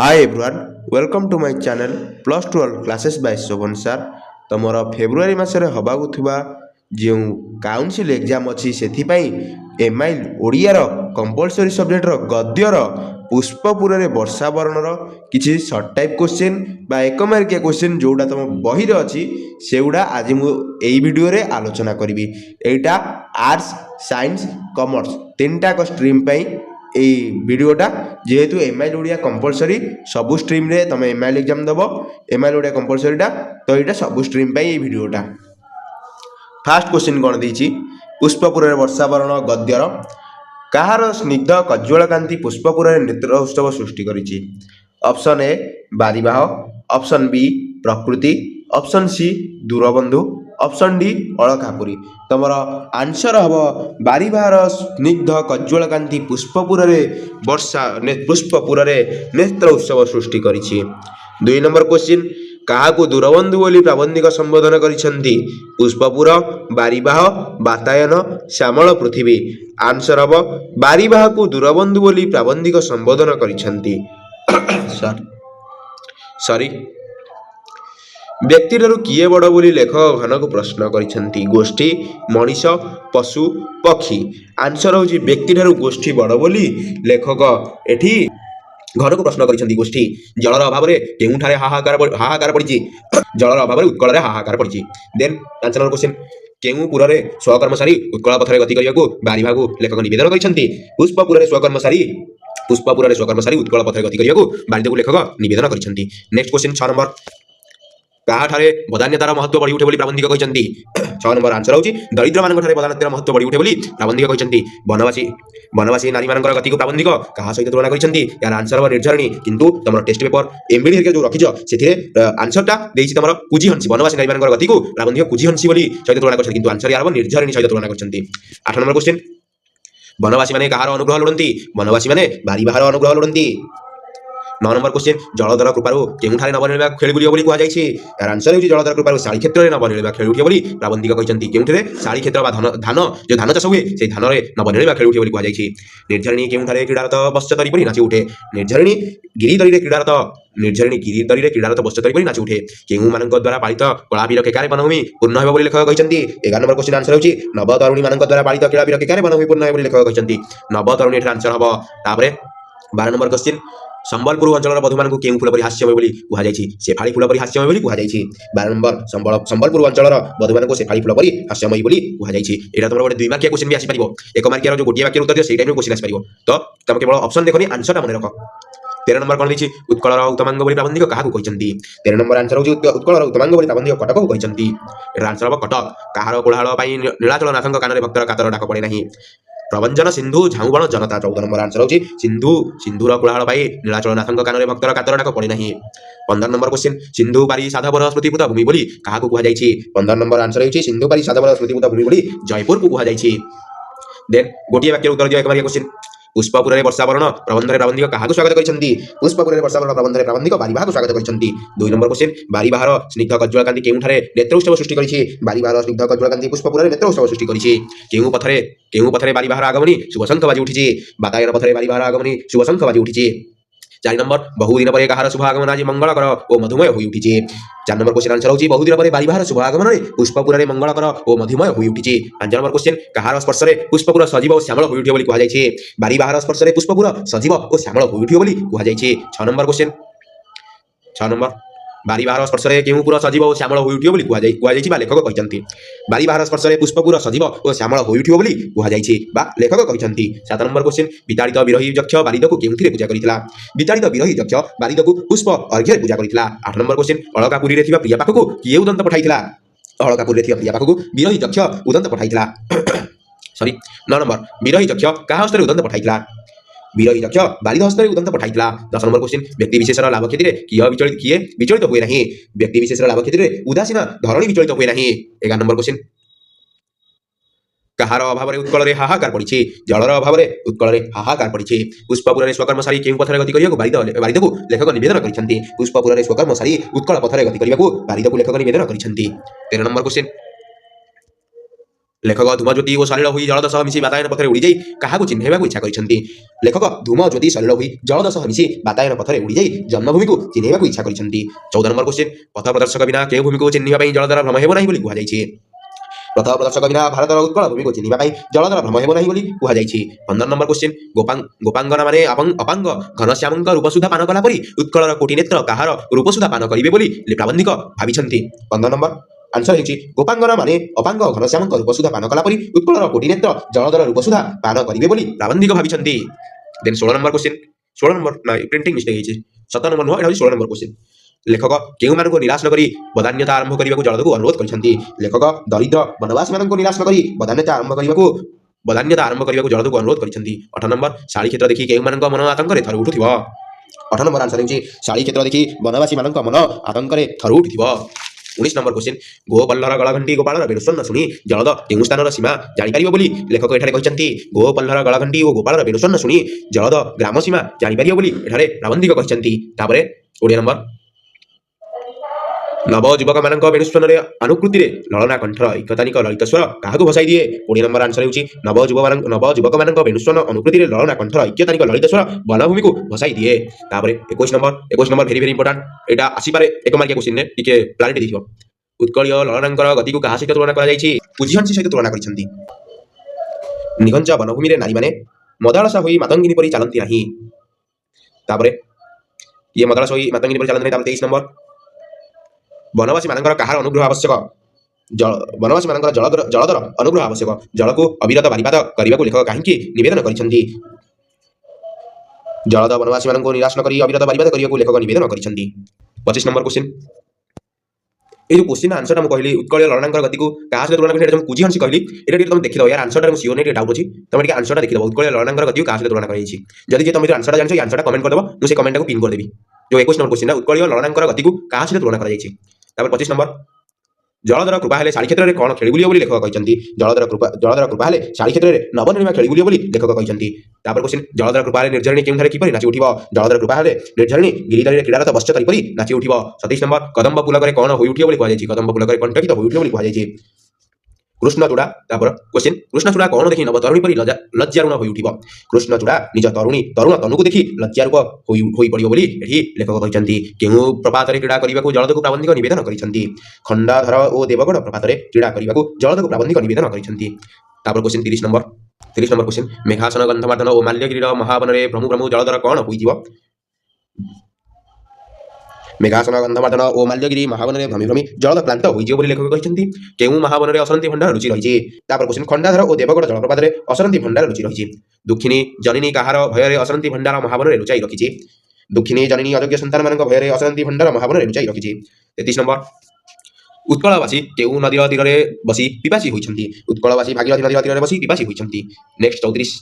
Hi everyone, welcome to my channel Plus 12 Classes by Shobhan sir. ତମର ଫେବୃଆରୀ ମାସରେ ହେବାକୁ ଥିବା ଯେଉଁ କାଉନସିଲ୍ ଏକ୍ଜାମ୍ ଅଛି ସେଥିପାଇଁ ଏମ୍ଆଇଲ୍ ଓଡ଼ିଆର କମ୍ପଲସରି ସବଜେକ୍ଟର ଗଦ୍ୟର ପୁଷ୍ପପୁରରେ ବର୍ଷା ବର୍ଣ୍ଣର କିଛି ସର୍ଟ ଟାଇପ୍ କୋଶ୍ଚିନ୍ ବା ଏକ ମାର୍କିଆ କୋଶ୍ଚିନ୍ ଯେଉଁଟା ତୁମ ବହିରେ ଅଛି ସେଗୁଡ଼ା ଆଜି ମୁଁ ଏଇ ଭିଡ଼ିଓରେ ଆଲୋଚନା କରିବି। ଏଇଟା ଆର୍ଟ୍ସ ସାଇନ୍ସ କମର୍ସ ତିନିଟାକ ଷ୍ଟ୍ରିମ୍ ପାଇଁ এই ভিডিওটা যেহেতু এমআইএল ওড়িয়া কম্পলসরি সবু স্ট্রিমরে তুমি এমআইএল এক্সাম দেব এমআইএল ওড়িয়া কম্পলসরিটা তো এটা সবু স্ট্রিম পাই এই ভিডিওটা। ফার্স্ট কোশ্চিন কোণ দিয়েছি পুষ্পপুরের বর্ষাবরণ গদ্যর কাহার স্নিগ্ধ কজ্জ্বল কান্তি পুষ্পপুরের নৃত্য উৎসব সৃষ্টি করেছি। অপশন এ বারিবাহ, অপশন বি প্রকৃতি, option C দূরবন্ধু, option D Alakapuri. তোমার আনসর হব বারিবাহর স্নিগ্ধ কজ্জ্বল কান্তি পুষ্পপুরে পুষ্পপুরে নেত্র উৎসব সৃষ্টি করেছি। 2 নম্বর কোশ্চিন কাহাকু দূরবন্ধু বলি প্রাবন্ধিক সম্বোধন করেছেন পুষ্পপুর, বারিবাহ, বাতায়ন, শ্যামল পৃথিবী। আনসর হব বারিবাহকু দূরবন্ধু বলি প্রাবন্ধিক সম্বোধন করেছেন সরি ব্যক্তিଠାରୁ କିଏ ବଡ଼ ବୋଲି ଲେଖକ ଘନକୁ ପ୍ରଶ୍ନ କରିଛନ୍ତି। ଗୋଷ୍ଠୀ, ମଣିଷ, ପଶୁ, ପକ୍ଷୀ। ଆନ୍ସର ହେଉଛି ବ୍ୟକ୍ତିଠାରୁ ଗୋଷ୍ଠୀ ବଡ଼ ବୋଲି ଲେଖକ ଏଠି ଘନକୁ ପ୍ରଶ୍ନ କରିଛନ୍ତି। ଗୋଷ୍ଠୀ ଜଳର ଅଭାବରେ କେଉଁଠାରେ ହାହାକାର ପଡ଼ିଛି? ଜଳର ଅଭାବରେ ଉତ୍କଳରେ ହାହାକାର ପଡ଼ିଛି। ଦେନ୍ ଆନ୍ସର ନମ୍ବର କ୍ୱେଶ୍ଚିନ୍ କେଉଁ ପୁରରେ ସ୍ୱକର୍ମ ସାରି ଉତ୍କଳ ପଥରେ ଗତି କରିବାକୁ ବାରିବାହକୁ ଲେଖକ ନିବେଦନ କରିଛନ୍ତି? ପୁଷ୍ପପୁରରେ ସ୍ୱକର୍ମ ସାରି ଉତ୍କଳ ପଥରେ ଗତି କରିବାକୁ ବାରିଦକୁ ଲେଖକ ନିବେଦନ କରିଛନ୍ତି। ନେକ୍ସଟ କ୍ୱେଶ୍ଚିନ୍ 6 ନମ୍ବର କାହାଠାରେ ବଦାନ୍ୟତାର ମହତ୍ତ୍ୱ ବଢ଼ି ଉଠେ ବୋଲି ପ୍ରାବନ୍ଧିକ କହିଛନ୍ତି? 6 ନମ୍ବର ଆନ୍ସର ହେଉଛି ଦରିଦ୍ରମାନଙ୍କଠାରେ ବଦାନ୍ୟତାର ମହତ୍ତ୍ୱ ବଢ଼ି ଉଠେ ବୋଲି ପ୍ରାବନ୍ଧିକ କହିଛନ୍ତି। ବନବାସୀ ନାରୀମାନଙ୍କର ଗତିକୁ ପ୍ରାବନ୍ଧିକ କାହା ସହିତ ତୁଳନା କରିଛନ୍ତି? ଏହାର ଆନ୍ସର ହେବ ନିର୍ଝରିଣୀ। କିନ୍ତୁ ତମର ଟେଷ୍ଟ ପେପର ଏମବିଡି ହେରିକା ଯେଉଁ ରଖିଛ ସେଥିରେ ଆନ୍ସରଟା ଦେଇଛି ତମର କୁଜିହଂସୀ। ବନବାସୀ ନାରୀମାନଙ୍କର ଗତିକୁ ପ୍ରାବନ୍ଧିକ କୁଜିହଂସୀ ବୋଲି ସହିତ ତୁଳନା କରିଛନ୍ତି, କିନ୍ତୁ ଆନ୍ସର ଏହାର ହେବ ନିର୍ଝରିଣୀ ସହିତ ତୁଳନା କରିଛନ୍ତି। 8 ନମ୍ବର କ୍ୱେଶ୍ଚିନ୍ ବନବାସୀମାନେ କାହାର ଅନୁଗ୍ରହ ଲୋଡ଼ନ୍ତି? ବନବାସୀମାନେ ବାରିବାହର ଅନୁଗ୍ରହ ଲୋଡ଼ନ୍ତି। 9 ନମ୍ବର କ୍ୱେଶ୍ଚିନ୍ ଜଳଧର କୃପାରୁ କେଉଁଠାରେ ନବନୀଳିମା ଖେଳି ବୁଲିବ ବୋଲି କୁହାଯାଇଛି? ଏହାର ଆନ୍ସର ହେଉଛି ଜଳଧର କୃପାରୁ ଶାଳୀ କ୍ଷେତ୍ରରେ ନବନୀଳିମା ଖେଳି ଉଠିବ ବୋଲି ପ୍ରାବନ୍ଧିକ କହିଛନ୍ତି। କେଉଁଠାରେ? ଶାଳୀ କ୍ଷେତ୍ର ବା ଧାନ ଯେଉଁ ଧାନ ଚାଷ ହୁଏ ସେହି ଧାନରେ ନବନୀଳିମା ଖେଳି ଉଠିବ ବୋଲି କୁହାଯାଇଛି। ନିର୍ଝରିଣୀ କେଉଁଠାରେ କ୍ରୀଡ଼ାରତ ବଶ୍ଚତରୀ ପରି ନାଚି ଉଠେ? ନିର୍ଝରିଣୀ ଗିରିଦରୀରେ କ୍ରୀଡ଼ାରତ ବଶ୍ଚତରୀ ପରି ନାଚି ଉଠେ। କେଉଁମାନଙ୍କ ଦ୍ୱାରା ପାଳିତ କଳାବୀର କେକାରେ ବନଭୂମି ପୂର୍ଣ୍ଣ ହେବ ବୋଲି ଲେଖକ କହିଛନ୍ତି? 11 ନମ୍ବର କ୍ୱେଶ୍ଚିନ୍ ଆନ୍ସର ହେଉଛି ନବତରୁଣୀମାନଙ୍କ ଦ୍ୱାରା ପାଳିତ କଳାବୀର କେକାରେ ବନଭୂମି ପୂର୍ଣ୍ଣ ହେବ ବୋଲି ଲେଖକ କହିଛନ୍ତି। ନବତରୁଣୀ ଏଠାରେ ଆନ୍ସର ହେବ। ତାପରେ 12 ନମ୍ବର କ୍ୱେଶ୍ଚିନ୍ ସମ୍ବଲପୁର ଅଞ୍ଚଳର ବଧୂମାନଙ୍କୁ କେଉଁ ଫୁଲ ପରି ହାସ୍ୟମୟ ବୋଲି କୁହାଯାଇଛି? ଶେଫାଳି ଫୁଲ ପରି ହାସ୍ୟମୟ ବୋଲି କୁହାଯାଇଛି। 12 ନମ୍ବର ସମ୍ବଲପୁର ଅଞ୍ଚଳର ବଧୂମାନଙ୍କୁ ଶେଫାଳି ଫୁଲ ପରି ହାସ୍ୟମୟ ବୋଲି କୁହାଯାଇଛି। ଏଇଟା ତମର ଗୋଟେ 2 ମାର୍କିଆ କ୍ୱେଶ୍ଚିନ୍ ବି ଆସିପାରିବ। 1 ମାର୍କିଆର ଯେଉଁ ଗୋଟିଏ ବାକ୍ୟର ଉତ୍ତର ଦିଅ ସେଇ ଟାଇପ୍ର କ୍ୱେଶ୍ଚିନ୍ ଆସିପାରିବ। ତ ତମେ କେବଳ ଅପସନ୍ ଦେଖନି, ଆନ୍ସରଟା ମନେ ରଖ। 13 ନମ୍ବର କ'ଣ ଦେଇଛି? ଉତ୍କଳର ଉତ୍ତମାଙ୍ଗ ବୋଲି ପ୍ରାବନ୍ଧିକ କାହାକୁ କହିଛନ୍ତି? 13 ନମ୍ବର ଆନ୍ସର ହେଉଛି ଉତ୍କଳର ଉତ୍ତମାଙ୍ଗ ବୋଲି ପ୍ରାବନ୍ଧିକ କଟକକୁ କହିଛନ୍ତି। ଏହାର ଆନ୍ସର ହେବ କଟକ। କାହାର କୋଳାହଳ ପାଇଁ ନୀଳାଚଳ ନାଥଙ୍କ କାନରେ ଭକ୍ତର କାତର ଡାକ ପଡ଼େ ନାହିଁ? ପ୍ରଭଞ୍ଜନ ସିନ୍ଧୁ ଝାଉଁବଣ ଜନତା। 14 ନମ୍ବର ଆନ୍ସର ହେଉଛି ସିନ୍ଧୁର କୋଳାହଳ ପାଇଁ ନୀଳାଚଳ ନାଥଙ୍କ କାନରେ ଭକ୍ତର କାତର ଡାକ ପଡ଼େ ନାହିଁ। 15 ନମ୍ବର କ୍ୱେଶ୍ଚିନ୍ ସିନ୍ଧୁ ପାରି ସାଧବର ସ୍ମୃତିଭୂତ ଭୂମି ବୋଲି କାହାକୁ କୁହାଯାଇଛି? 15 ନମ୍ବର ଆନ୍ସର ହେଉଛି ସିନ୍ଧୁ ପାରି ସାଧବର ସ୍ମୃତିଭୂତ ଭୂମି ବୋଲି ଜୟପୁରକୁ କୁହାଯାଇଛି। ଦେନ୍ ଗୋଟିଏ ବାକ୍ୟର ଉତ୍ତର ଦିଅ 1 ମାର୍କିଆ କ୍ୱେଶ୍ଚିନ୍ ପୁଷ୍ପପୁରରେ ବର୍ଷାବରଣ ପ୍ରବନ୍ଧରେ ପ୍ରାବନ୍ଧିକ କାହାକୁ ସ୍ୱାଗତ କରିଛନ୍ତି? ପୁଷ୍ପପୁରରେ ବର୍ଷାବରଣ ପ୍ରବନ୍ଧରେ ପ୍ରାବନ୍ଧିକ ବାରିବାହକୁ ସ୍ୱାଗତ କରିଛନ୍ତି। 2 ନମ୍ବର କ୍ୱେଶ୍ଚିନ୍ ବାରିବାହର ସ୍ନିଗ୍ଧ କଜ୍ଜ୍ୱଳ କାନ୍ତି କେଉଁଠାରେ ନେତ୍ର ଉତ୍ସବ ସୃଷ୍ଟି କରିଛି? ବାରିବାହର ସ୍ନିଗ୍ଧ କଜ୍ଜ୍ୱଳ କାନ୍ତି ପୁଷ୍ପପୁରରେ ନେତ୍ର ଉତ୍ସବ ସୃଷ୍ଟି କରିଛି। କେଉଁ ପଥରେ ବାରିବାହର ଆଗମନୀ ଶୁଭଶଙ୍ଖ ବାଜି ଉଠିଛି? ବାତାୟନ ପଥରେ ବାରିବାହର ଆଗମନୀ ଶୁଭଶଙ୍ଖ ବାଜି ଉଠିଛି। 4 ନମ୍ବର ବହୁଦିନ ପରେ କାହାର ଶୁଭ ଆଗମନ ଆଜି ମଙ୍ଗଳକର ଓ ମଧୁମୟ ହୋଇ ଉଠିଛି? 4 ନମ୍ବର କ୍ୱେଶ୍ଚିନ୍ ଆନ୍ସର ହେଉଛି ବହୁଦିନ ପରେ ବାରିବାହର ଶୁଭ ଆଗମନରେ ପୁଷ୍ପପୁରରେ ମଙ୍ଗଳକର ଓ ମଧୁମୟ ହୋଇ ଉଠିଛି। 5 ନମ୍ବର କ୍ୱେଶ୍ଚିନ୍ କାହାର ସ୍ପର୍ଶରେ ପୁଷ୍ପପୁର ସଜୀବ ଓ ଶ୍ୟାମଳ ହୋଇ ଉଠିବ ବୋଲି କୁହାଯାଇଛି? ବାରିବାହର ସ୍ପର୍ଶରେ ପୁଷ୍ପପୁର ସଜୀବ ଓ ଶ୍ୟାମଳ ହୋଇ ଉଠିବ ବୋଲି କୁହାଯାଇଛି। 6 ନମ୍ବର କ୍ୱେଶ୍ଚିନ୍ ବାରିବାହର ସ୍ପର୍ଶରେ କେଉଁ ପୁର ସଜୀବ ଓ ଶ୍ୟାମଳ ହୋଇ ଉଠିବ ବୋଲି କୁହାଯାଇଛି ବା ଲେଖକ କହିଛନ୍ତି? ବାରିବାହର ସ୍ପର୍ଶରେ ପୁଷ୍ପପୁର ସଜୀବ ଓ ଶ୍ୟାମଳ ହୋଇ ଉଠିବ ବୋଲି କୁହାଯାଇଛି ବା ଲେଖକ କହିଛନ୍ତି। 7 ନମ୍ବର କ୍ୱେଶ୍ଚିନ୍ ବିତାଡ଼ିତ ବିରହୀ ଯକ୍ଷ ବାରିଦକୁ କେଉଁଥିରେ ପୂଜା କରିଥିଲା? ବିତାଡ଼ିତ ବିରହୀ ଯକ୍ଷ ବାରିଦକୁ ପୁଷ୍ପ ଅର୍ଘ୍ୟରେ ପୂଜା କରିଥିଲା। 8 ନମ୍ବର କ୍ୱେଶ୍ଚିନ୍ ଅଳକାପୁରୀରେ ଥିବା ପ୍ରିୟା ପାଖକୁ କିଏ ଉଦନ୍ତ ପଠାଇଥିଲା? ଅଳକାପୁରୀରେ ଥିବା ପ୍ରିୟା ପାଖକୁ ବିରହୀ ଯକ୍ଷ ଉଦନ୍ତ ପଠାଇଥିଲା। 9 ନମ୍ବର ବିରହୀ ଯକ୍ଷ କାହା ହସ୍ତରେ ଉଦନ୍ତ ପଠାଇଥିଲା? ବିରହୀ ଯକ୍ଷ ବାରିଦ ହସ୍ତରେ ଉଦନ୍ତ ପଠାଇଥିଲା। 10 ନମ୍ବର କ୍ୱେଶ୍ଚିନ୍ ବ୍ୟକ୍ତି ବିଶେଷର ଲାଭ କ୍ଷତିରେ କିଏ ବିଚଳିତ ହୁଏ ନାହିଁ? ବ୍ୟକ୍ତି ବିଶେଷର ଲାଭ କ୍ଷତିରେ ଉଦାସୀନ ଧରଣୀ ବିଚଳିତ ହୁଏ ନାହିଁ। 11 ନମ୍ବର କ୍ୱେଶ୍ଚିନ୍ କାହାର ଅଭାବରେ ଉତ୍କଳରେ ହାହାକାର ପଡ଼ିଛି? ଜଳର ଅଭାବରେ ଉତ୍କଳରେ ହାହାକାର ପଡ଼ିଛି। ପୁଷ୍ପପୁରରେ ସ୍ୱକର୍ମ ସାରି କେଉଁ ପଥରେ ଗତି କରିବାକୁ ବାରିଦକୁ ଲେଖକ ନିବେଦନ କରିଛନ୍ତି? ପୁଷ୍ପପୁରରେ ସ୍ୱକର୍ମ ସାରି ଉତ୍କଳ ପଥରେ ଗତି କରିବାକୁ ବାରିଦକୁ ଲେଖକ ନିବେଦନ କରିଛନ୍ତି। 13 ନମ୍ବର କ୍ୱେଶ୍ଚିନ୍ लेखक धूमज्योति और सलिल होई जलद सह मिसी बातायन पथरे उड़ी जाई काहाकू चिन्हैबाकू इच्छा करिसेंती। लेखक धूमज्योति सलिल होई जलद सह मिसी बातायन पथरे उड़ी जाई जन्मभूमि को चिन्हैबाकू इच्छा करिसेंती। 14 नंबर क्वेश्चन पथ प्रदर्शक बिना केउ भूमि को चिन्हिबा पई जलदर भ्रम हेबो नाही बोली कुहा जाईछि। पथ प्रदर्शक बिना भारतर उत्कल भूमि को चिन्हिबा पई जलदर भ्रम हेबो नाही बोली कुहा जाईछि। 15 नंबर क्वेश्चन गोपांगना माने अपांग घनश्यामंक रूपसुधा पान कला परी उत्कलर कोटि नेत्र काहार रूपसुधा पान करिवे बोली प्राबंधिक भाबिछंती। 15 नंबर आंसर हेछि गोपांगना माने अपांग घनश्यामंक रूपसुधा पान कला परी उत्कलर कोटि नेत्र जलदर रूपसुधा पान करिवे बोली प्राबंधिक भाबिछंती। देन 16 नंबर क्वेश्चन 16 नंबर ना प्रिंटिंग मिस्टेक हेछि 17 नंबर नो एटा 16 नंबर क्वेश्चन लेखक केउ मानको निराश न करी बदान्यता आरंभ करिबाकू जलदकू अनुरोध करिसंती। लेखक दरिद्र वनवासी मानको निराश न करी बदान्यता आरंभ करिबाकू जलदकू अनुरोध करिसंती। 18 नंबर शाली क्षेत्र देखि केउ मानक मन आतंकरे थर उठुथिबो। 18 नंबर आंसर हेछि शाली क्षेत्र देखि वनवासी मानक मन आतंकरे थर उठुथिबो। 19 नंबर क्वेश्चन गोपल्लर गळघंटी गोपालर बेणुस्वन्न शुणी जलद केउ स्थानर सीमा जानि परिबो बोली लेखक एठारे कहिसंती। गोपल्लर गळघंटी और गोपालर बेणुस्वन्न शुणी जलद ग्राम सीमा जानि परिबो बोली एठारे प्राबंधिक कहिसंती। तापरे 20 नंबर नवजुवक मानक बेणुस्वनरे अनुकृति ललना कंठर ऐक्यतानिक ललित स्वर काहाकू भसाई दिए। 20 नंबर आंसर हेछि नवजुवक मानक बेणुस्वन अनुकृति ललना कंठर ऐक्यतानिक ललित स्वर वनभूमि को भसाई दिए। तापरे 21 नंबर भेरी भेरी इंपोर्टेंट एटा आसी पारे एक मार्किया क्वेश्चन ने टिके क्लैरिटी दिथिबो। उत्कलीय ललनांकर गति को काहा सहित तुलना करा जायछि कुजिहंसी सहित तुलना करिसंती। निघंच वनभूमि रे नारी माने मदालसा होई मातंगिनी परी चलंती नाही। तापरे ये मदालसा होई मातंगिनी परी चलंती नाही। तापरे 23 नंबर वनवासी मानकर काहार अनुग्रह आवश्यक वनवासी मानकर जलदर अनुग्रह आवश्यक जल को अविरत बारिपाद करने लेखक कहीं निवेदन करिसेंती। जलद वनवासी मानक निराश न करी अविरत बारिपाद करने लेखक निवेदन करिसेंती। 25 नंबर क्वेश्चन ए जो क्वेश्चन आंसर मैं कहली उत्कल ललनांकर गति को क्या सहित तुलना कर कुजी हंसी कहली ये तुम देखिद यार आंसर सीओ नहीं डाउट अच्छी तुम आंसर देखिद उत्कल ललनांकर गति को क्या सहित तुलना कर तुम आंसर जानछ आंसर कमेंट करदेव मुझे कमेंट को पिन करदेवी। जो 21 नंबर क्वेश्चन उत्कल ललनांकर गति को क्या सहित तुलना कर 25 नंबर जलदर कृपा हेले शाली क्षेत्र में कौन खेली बुलियो बोली लेखक कहते जलदर कृपा हेले शाली क्षेत्र में नवनिर्मा खेली बुलियो बोली लेखक कहते। क्वेश्चन जलदर कृपा निर्झरणी केउठारे किपरि नाची उठिबो जलदर कृपा हेले निर्झरणी गिरिधारी क्रीड़ारत बश्चर किपरि नाची उठिबो। 27 नंबर कदम्ब पुलकरे कौन होई उठियो बोली कहा जायछि कदम्ब पुलकरे कंटकित होई उठियो बोली कहा जायछि। कृष्णचूड़ा क्वेश्चन कृष्णचूड़ा कौन देखि नव तरुणी परी लज्जारूण होई उठिबो कृष्णचूड़ा निज तरुण तनुको देखि लज्जारूप होई पड़िबो बोली एठी लेखक कहते। केउ प्रपातरे क्रीड़ा करबाकू जलदकू प्राबंधिक निवेदन करिसंती खंडाधर और देवगढ़ प्रपातरे क्रीड़ा करबाकू जलदकू प्राबंधिक निवेदन करिसंती। क्वेश्चन 30 नंबर क्वेश्चन मेघासन गंधमार्दन और माल्यगिरी महावनरे भ्रमु जलदर कौन होइजिबो मेघासन गंधमार्दन और माल्यगिरी महावनरे भ्रमि जलद क्लांत होइजिबो बोली लेखक कहते। केउ महावनरे असरंती भंडार रुचि रहिछि। क्वेश्चन खंडाधर और देवगढ़ जलप्रपातरे असरंती भंडार रुचि रहिछि। दुखिनी जननी काहार भୟରେ असरंती भंडार महावनरे लुचाई रखिछि दुखिनी जननी अयोग्य संतान मानक भୟରେ असरंती भंडार महावनरे लुचाई रखिछि। 33 नंबर उत्कलवासी केउ नदीर तीरे बसी पिपासी होइछंती उत्कलवासी भागीरथी नदीर तीरे बसी पिपासी होइछंती। नेक्स्ट 34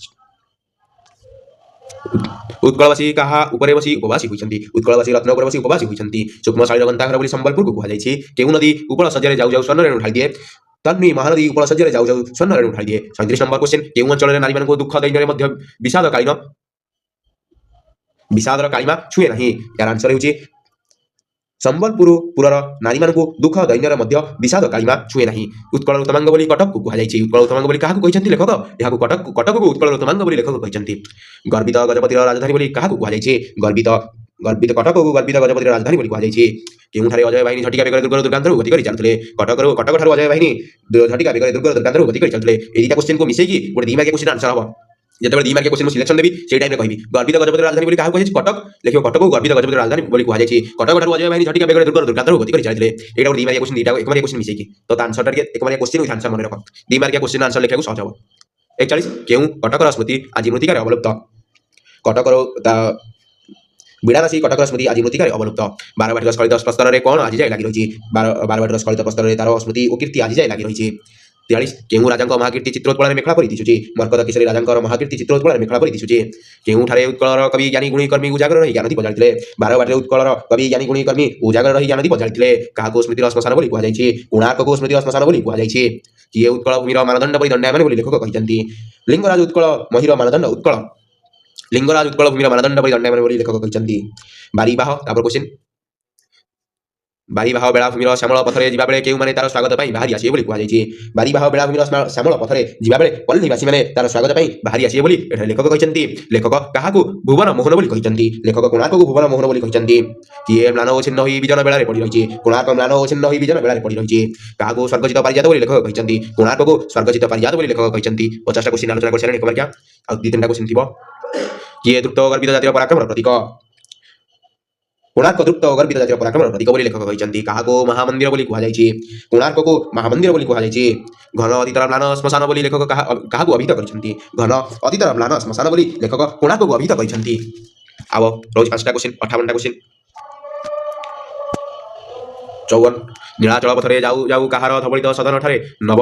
उत्कलवासी काहा उपरे बसी उपवासी होइछंती उत्कलवासी रत्न उपरे बसी उपवासी होइछंती। सूक्ष्म शैल गंताघर बोली संबलपुर को कहा जायछि। केउ नदी उपल सज्जारे जाऊ जाऊ स्वर्ण रेणु ढाली दिए तन्नी महानदी उपल सज्जारे जाऊ जाऊ स्वर्ण रेणु ढाली दिए। 37 नंबर क्वेश्चन केउ अंचल रे नारी मानक दुख दैन्य रे मध्य विषादर कालिमा छुए नाही। यार आंसर हेउछि संबलपुर पुरर नारी मानक दुख दैन्यर मध्य विषाद कालिमा छुए नाही। उत्कल उत्तमांग बोली कटक को कहा जायछि। उत्कल उत्तमांग बोली काहाकू कहिसंती लेखक याकू कटक को उत्कल उत्तमांग बोली लेखक कहिसंती। गर्वित गजपतिर राजधानी बोली काहाकू कहा जायछि गर्वित कटक को गर्वित गजपतिर राजधानी बोली कहा जायछि। केउठारे अजय बाहिनी झटिका बेगर दुर्ग दुर्गांतर गति करि चलुथिले कटक ठारू अजय बाहिनी झटिका बेगर दुर्ग दुर्गांतर गति करि चलुथिले। ए दिटा क्वेश्चन को मिसेकी गोटे दी मार्किया क्वेश्चन आंसर हबो जेतेबेले दी मार्किया क्वेश्चन को सिलेक्शन देबी सेई टाइम रे कहबी गर्वित गजपतिर राजधानी बोली काहाकू कहिछि कटक लेखियो कटक को गर्वित गजपतिर राजधानी बोली कहा जायछि। कटक ठारू अजय बाहिनी झटिका बेगर दुर्ग दुर्गांतर गति करि चलुथिले। एटा दी मार्किया क्वेश्चन दीटा एक मार्किया क्वेश्चन मिसेकी तो आंसर टा एक मार्किया क्वेश्चन विथ आंसर मन रख दी मार्किया क्वेश्चन आंसर लिखियाकू सहज हबो। 41 केउ कटकर स्मृति आज मृतिकारे अवलुप्त कटकर बिड़ानासी कटकर स्मृति आज मृतिकारे अवलुप्त। 12 बाटिका स्खलित प्रस्तर रे कौन आज जाय लागि रहिछि 12 बाटिका स्खलित प्रस्तर रे तार स्मृति और कीर्ति आज जाय लागि रहिछि। 43 केउ राजांक महाकीर्ति चित्रोत्पल मेखला परि दिसुछि मरकत केसरी राजांकर महाकीर्ति चित्रोत्पल मेखला परि दिसुछि। केउठारे उत्कलर कवि ज्ञानी गुणी कर्मी उजागर रही ज्ञानदीप जालिथिले 12 बाटे उत्कलर कवि ज्ञानी गुणी कर्मी उजागर रही ज्ञानदीप जालिथिले। काहाको स्मृति श्मशान बोली कहा जायछि कोणार्क को स्मृति श्मशान बोली कहा जायछि। किए उत्कल भूमिर मानदंड परि दंडायमान बोली लेखक कहिसंती। लिंगराज उत्कल महिर मानदंड उत्कल लिंगराज उत्कल भूमिर मानदंड परि दंडायमान बोली लेखक कहिसंती। बारीबाह क्वेश्चन ବାରିବାହ ବେଳାଭୂମିର ଶ୍ୟାମଳ ପଥରେ ଯିବାବେଳେ କେଉଁମାନେ ତାର ସ୍ୱାଗତ ପାଇଁ ବାହାରି ଆସିବେ ବୋଲି କୁହାଯାଇଛି। ବାରିବାହ ବେଳାଭୂମିର ଶ୍ୟାମଳ ପଥରେ ଯିବାବେଳେ ପଲ୍ଲୀବାସୀମାନେ ତାର ସ୍ୱାଗତ ପାଇଁ ବାହାରି ଆସିବେ ବୋଲି ଏଠାରେ ଲେଖକ କହିଛନ୍ତି। ଲେଖକ କାହାକୁ ଭୁବନ ମୋହନ ବୋଲି କହିଛନ୍ତି? ଲେଖକ କୋଣାର୍କକୁ ଭୁବନ ମୋହନ ବୋଲି କହିଛନ୍ତି। କିଏ ମ୍ଳାନ ଓ ଛିନ୍ନ ହୋଇ ବିଜନ ବେଳାରେ ପଡ଼ି ରହିଛି? କୋଣାର୍କ ମ୍ଳାନ ଓ ଛିନ୍ନ ହୋଇ ବିଜନ ବେଳାରେ ପଡ଼ି ରହିଛି। କାହାକୁ ସ୍ୱର୍ଗଜିତ ପାରିଜାତ ବୋଲି ଲେଖକ କହିଛନ୍ତି? କୋଣାର୍କକୁ ସ୍ୱର୍ଗଜିତ ପାରିଜାତ ବୋଲି ଲେଖକ କହିଛନ୍ତି। 50ଟା କ୍ୱେଶ୍ଚିନ୍ ଆଲୋଚନା କରିସାରିଲେଣି ଏକ ମାର୍କିଆ, ଆଉ 2-3ଟା କ୍ୱେଶ୍ଚିନ୍ ଥିବ। କିଏ ଦ୍ରୁତ ଓ ଗର୍ବିତ ଜାତିର ପରାକ୍ରମର ପ୍ରତୀକ? କୋଣାର୍କ ଦ୍ରୁତ ଓ ଗର୍ବିତ ଜାତିର ପରାକ୍ରମର ପ୍ରତୀକ ବୋଲି ଲେଖକ କହିଛନ୍ତି। କାହାକୁ ମହାମନ୍ଦିର ବୋଲି କୁହାଯାଇଛି? କୋଣାର୍କକୁ ମହାମନ୍ଦିର ବୋଲି କୁହାଯାଇଛି। ଘନ ଅତୀତର ମ୍ଳାନ ଶ୍ମଶାନ ବୋଲି ଲେଖକ କାହାକୁ ଅଭିହିତ କରିଛନ୍ତି? ଘନ ଅତୀତର ମ୍ଳାନ ଶ୍ମଶାନ ବୋଲି ଲେଖକ କୋଣାର୍କକୁ ଅଭିହିତ କରିଛନ୍ତି। ଆଉ ରହୁଛି 5ଟା କ୍ୱେଶ୍ଚିନ୍, 58ଟା କ୍ୱେଶ୍ଚିନ୍। 54 ନୀଳାଚଳ ପଥରେ ଯାଉ ଯାଉ କାହାର ଧବଳିତ ସଦନଠାରେ ନବ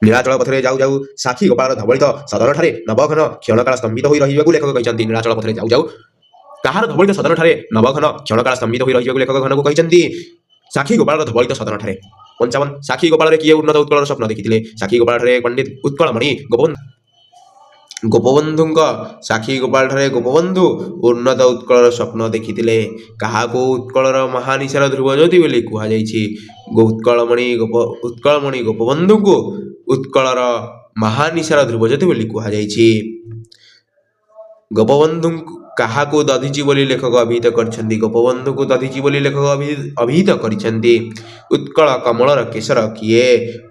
ନୀଳାଚଳ ପଥରେ ଯାଉ ଯାଉ ସାକ୍ଷୀ ଗୋପାଳର ଧବଳିତ ସଦନଠାରେ ନବଘନ କ୍ଷଣକାଳ ସ୍ତମ୍ଭିତ ହୋଇ ରହିବାକୁ ଲେଖକ କହିଛନ୍ତି। ନୀଳାଚଳ ପଥରେ ଯାଉ ଯାଉ କାହାର ଧବଳିତ ସଦନଠାରେ ନବଘନ କ୍ଷଣକାଳ ସ୍ତମ୍ଭିତ ହୋଇ ରହିବାକୁ ଲେଖକ ଘନକୁ କହିଛନ୍ତି? ସାକ୍ଷୀ ଗୋପାଳର ଧବଳିତ ସଦନଠାରେ। 55 ସାକ୍ଷୀ ଗୋପାଳରେ କିଏ ଉନ୍ନତ ଉତ୍କଳର ସ୍ୱପ୍ନ ଦେଖିଥିଲେ? ସାକ୍ଷୀ ଗୋପାଳଠାରେ ପଣ୍ଡିତ ଉତ୍କଳମଣି ଗୋପବନ୍ଧୁଙ୍କ ସାକ୍ଷୀ ଗୋପାଳଠାରେ ଗୋପବନ୍ଧୁ ଉନ୍ନତ ଉତ୍କଳର ସ୍ୱପ୍ନ ଦେଖିଥିଲେ। କାହାକୁ ଉତ୍କଳର ମହାନିଶାର ଧ୍ରୁବଜ୍ୟୋତି ବୋଲି କୁହାଯାଇଛି? ଉତ୍କଳମଣି ଗୋପବନ୍ଧୁଙ୍କୁ ଉତ୍କଳର ମହାନିଶାର ଧ୍ରୁବଜ୍ୟୋତି ବୋଲି କୁହାଯାଇଛି। ଗୋପବନ୍ଧୁଙ୍କୁ କାହାକୁ ଦଧିଚି ବୋଲି ଲେଖକ ଅଭିହିତ କରିଛନ୍ତି? ଗୋପବନ୍ଧୁଙ୍କୁ ଦଧିଚି ବୋଲି ଲେଖକ ଅଭିହିତ କରିଛନ୍ତି। ଉତ୍କଳ କମଳର କେଶର କିଏ?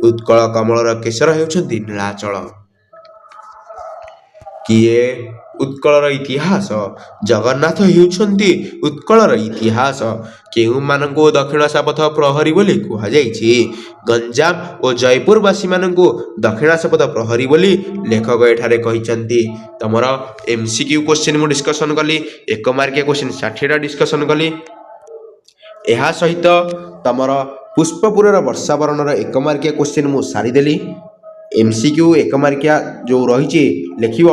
ଉତ୍କଳ କମଳର କେଶର ହେଉଛନ୍ତି ନୀଳାଚଳ। କିଏ? ଉତ୍କଳର ଇତିହାସ। ଜଗନ୍ନାଥ ହେଉଛନ୍ତି ଉତ୍କଳର ଇତିହାସ। କେଉଁମାନଙ୍କୁ ଦକ୍ଷିଣ ସାପଥ ପ୍ରହରୀ ବୋଲି କୁହାଯାଇଛି? ଗଞ୍ଜାମ ଓ ଜୟପୁରବାସୀମାନଙ୍କୁ ଦକ୍ଷିଣ ସାପଥ ପ୍ରହରୀ ବୋଲି ଲେଖକ ଏଠାରେ କହିଛନ୍ତି। ତମର MCQ କ୍ୱେଶ୍ଚିନ୍ ମୁଁ ଡିସ୍କସନ୍ କଲି, 1 ମାର୍କିଆ କ୍ୱେଶ୍ଚିନ୍ 60ଟା ଡିସ୍କସନ୍ କଲି। ଏହା ସହିତ ତମର ପୁଷ୍ପପୁରର ବର୍ଷାବରଣର 1 ମାର୍କିଆ କ୍ୱେଶ୍ଚିନ୍ ମୁଁ ସାରିଦେଲି। MCQ 1 ମାର୍କିଆ ଯେଉଁ ରହିଛି ଲେଖିବ।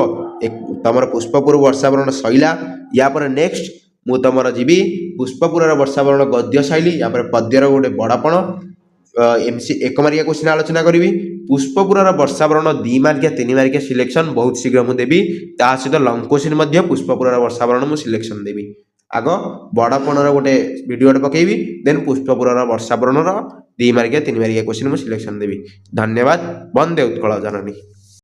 ତମର ପୁଷ୍ପପୁର ବର୍ଷାବରଣ ସଇଲା। ୟା ପରେ ନେକ୍ସଟ ମୁଁ ତମର ଯିବି ପୁଷ୍ପପୁରର ବର୍ଷାବରଣ ଗଦ୍ୟ ଶୈଳୀ, ୟା ପରେ ପଦ୍ୟର ଗୋଟେ ବଡ଼ପଣ 1 ମାର୍କିଆ କ୍ୱେଶ୍ଚିନ୍ ଆଲୋଚନା କରିବି। ପୁଷ୍ପପୁରର ବର୍ଷାବରଣ 2 ମାର୍କିଆ 3 ମାର୍କିଆ ସିଲେକ୍ସନ୍ ବହୁତ ଶୀଘ୍ର ମୁଁ ଦେବି। ତା ସହିତ ଲଙ୍ଗ କ୍ୱେଶ୍ଚିନ୍ ମଧ୍ୟ ପୁଷ୍ପପୁରର ବର୍ଷାବରଣ ମୁଁ ସିଲେକ୍ସନ୍ ଦେବି। ଆଗ ବଡ଼ପଣର ଗୋଟେ ଭିଡ଼ିଓଟେ ପକେଇବି, ଦେନ୍ ପୁଷ୍ପପୁରର ବର୍ଷାବରଣର 2 ମାର୍କିଆ 3 ମାର୍କିଆ କ୍ୱେଶ୍ଚିନ୍ ମୁଁ ସିଲେକ୍ସନ୍ ଦେବି। ଧନ୍ୟବାଦ। ବନ୍ଦେ ଉତ୍କଳ ଜନନୀ।